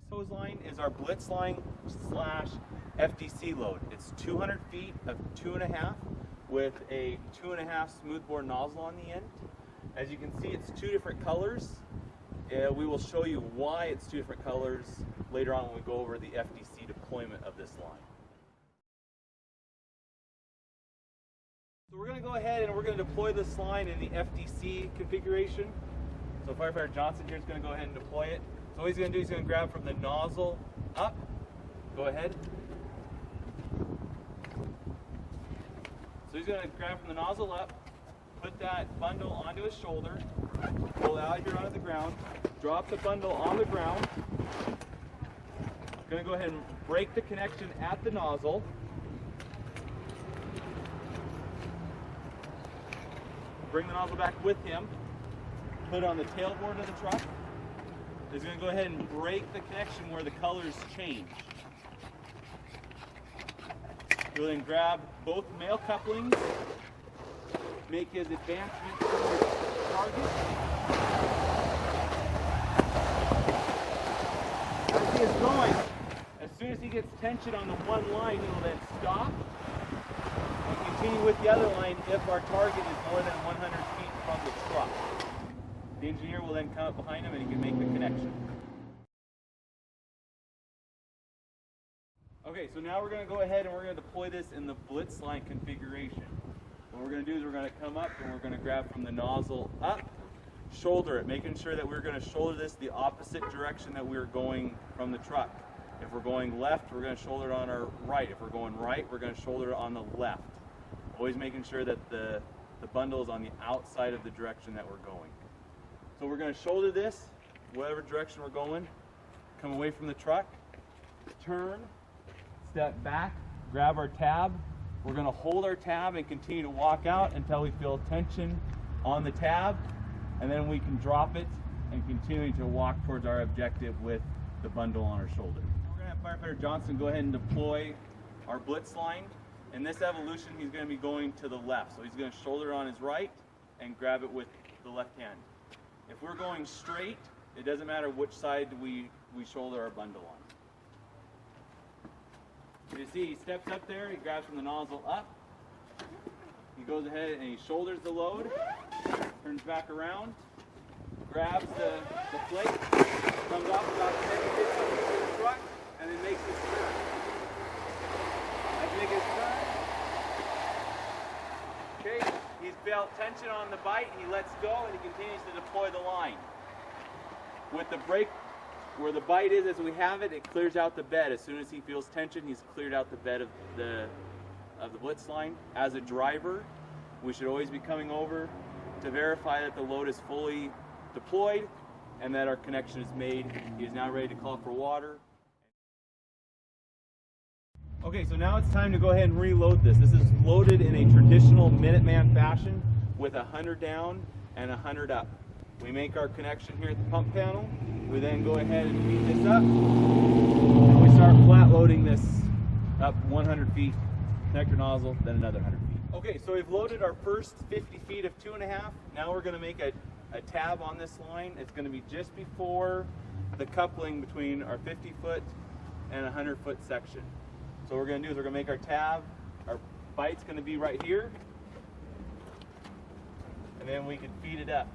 Next hose line is our Blitz line slash FDC load. It's 200 feet of 2.5 with a 2.5 smoothbore nozzle on the end. As you can see, it's two different colors. We will show you why it's two different colors later on when we go over the FDC deployment of this line. So we're going to go ahead and we're going to deploy this line in the FDC configuration. So Firefighter Johnson here is going to go ahead and deploy it. So what he's going to do, he's going to grab from the nozzle up. Go ahead. So he's going to grab from the nozzle up, put that bundle onto his shoulder, pull it out here onto the ground, drop the bundle on the ground. Going to go ahead and break the connection at the nozzle. Bring the nozzle back with him, put it on the tailboard of the truck. He's going to go ahead and break the connection where the colors change. He'll then grab both male couplings, make his advancement towards target. As he is going, as soon as he gets tension on the one line, he will then stop and continue with the other line if our target is more than 100 feet from the truck. The engineer will then come up behind him and he can make the connection. Okay, so now we're going to go ahead and we're going to deploy this in the Blitz line configuration. What we're going to do is we're going to come up and we're going to grab from the nozzle up, shoulder it, making sure that we're going to shoulder this the opposite direction that we're going from the truck. If we're going left, we're going to shoulder it on our right. If we're going right, we're going to shoulder it on the left. Always making sure that the bundle is on the outside of the direction that we're going. So we're going to shoulder this, whatever direction we're going, come away from the truck, turn, step back, grab our tab. We're going to hold our tab and continue to walk out until we feel tension on the tab, and then we can drop it and continue to walk towards our objective with the bundle on our shoulder. We're going to have Firefighter Johnson go ahead and deploy our Blitz line. In this evolution, he's going to be going to the left. So he's going to shoulder it on his right and grab it with the left hand. If we're going straight, it doesn't matter which side we shoulder our bundle on. You see, he steps up there, he grabs from the nozzle up, he goes ahead and he shoulders the load, turns back around, grabs the plate, comes off about 10 feet from the truck, and then makes his turn. As he makes his turn, okay, he's felt tension on the bite, he lets go, and he continues to deploy the line. With the brake, where the bite is as we have it, it clears out the bed. As soon as he feels tension, he's cleared out the bed of the Blitz line. As a driver, we should always be coming over to verify that the load is fully deployed and that our connection is made. He is now ready to call for water. Okay, so now it's time to go ahead and reload this. This is loaded in a traditional Minuteman fashion with 100 down and 100 up. We make our connection here at the pump panel. We then go ahead and feed this up. And we start flat loading this up 100 feet, connector nozzle, then another 100 feet. Okay, so we've loaded our first 50 feet of 2.5. Now we're going to make a tab on this line. It's going to be just before the coupling between our 50-foot and 100-foot section. So what we're going to do is we're going to make our tab. Our bite's going to be right here. And then we can feed it up.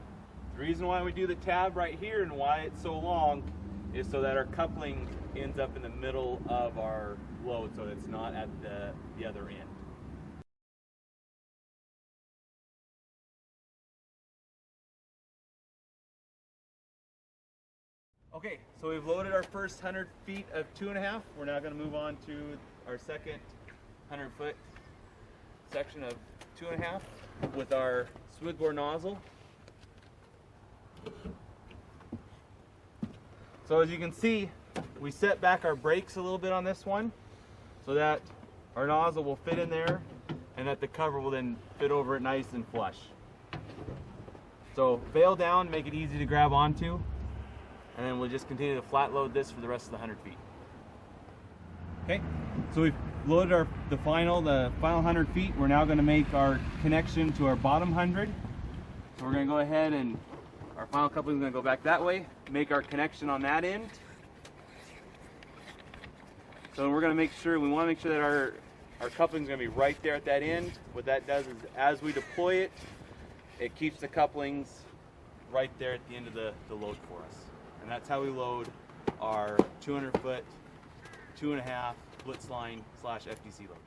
The reason why we do the tab right here and why it's so long is so that our coupling ends up in the middle of our load, so it's not at the other end. Okay, so we've loaded our first 100 feet of 2.5. We're now going to move on to our second 100-foot section of 2.5 with our smoothbore nozzle. So as you can see, we set back our brakes a little bit on this one so that our nozzle will fit in there and that the cover will then fit over it nice and flush. So bail down, make it easy to grab onto, and then we'll just continue to flat load this for the rest of the 100 feet. Okay, so we've loaded the final 100 feet. We're now going to make our connection to our bottom 100. So we're going to go ahead and our final coupling is going to go back that way, make our connection on that end. So we're going to make sure, we want to make sure that our coupling is going to be right there at that end. What that does is as we deploy it, it keeps the couplings right there at the end of the load for us. And that's how we load our 200 foot, 2.5 Blitz line / FDC load.